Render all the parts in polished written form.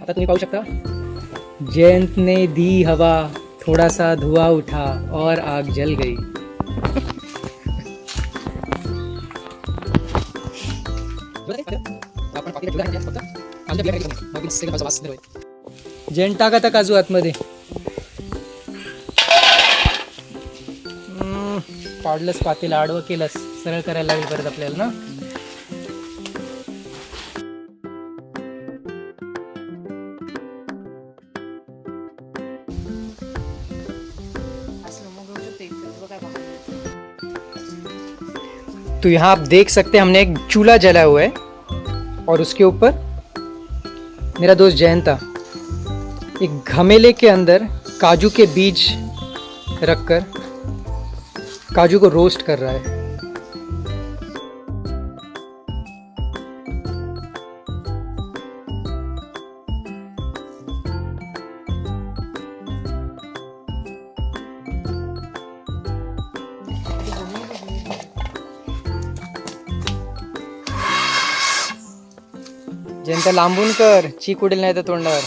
आता तुम्ही पाहू शकता, जयंत ने दी हवा, थोड़ा सा धुआं उठा और आग जल गई. जयंत टाका आता काजू आतमध्ये. पाडलंच पातेलं, आडवं केलंस, सरळ करायला लागेल परत आपल्याला ना. तो यहाँ आप देख सकते हैं हमने एक चूल्हा जलाया हुआ है और उसके ऊपर मेरा दोस्त जयंत था एक घमेले के अंदर काजू के बीज रखकर काजू को रोस्ट कर रहा है. जयंत लांबून कर, चीक उडेल नाही तर तोंडावर.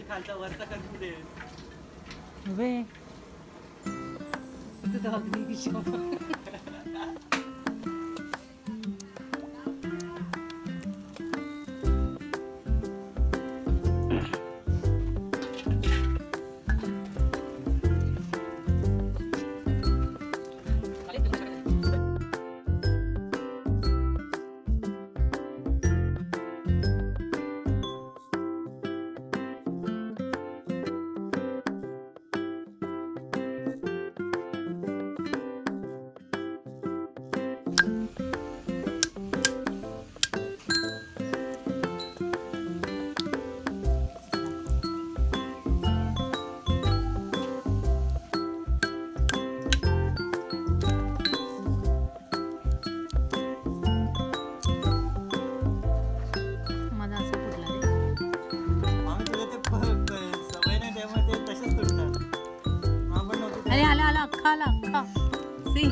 खालचा वरचा करून दे. वे तो अग्नि की शोभा. माझा असं फुटला रे. आम्ही तुला ते सवय नाही त्यामुळे ते तसेच तुटतात. आपण नव्हतं अरे आला आला अख्खा आला अख्खा सी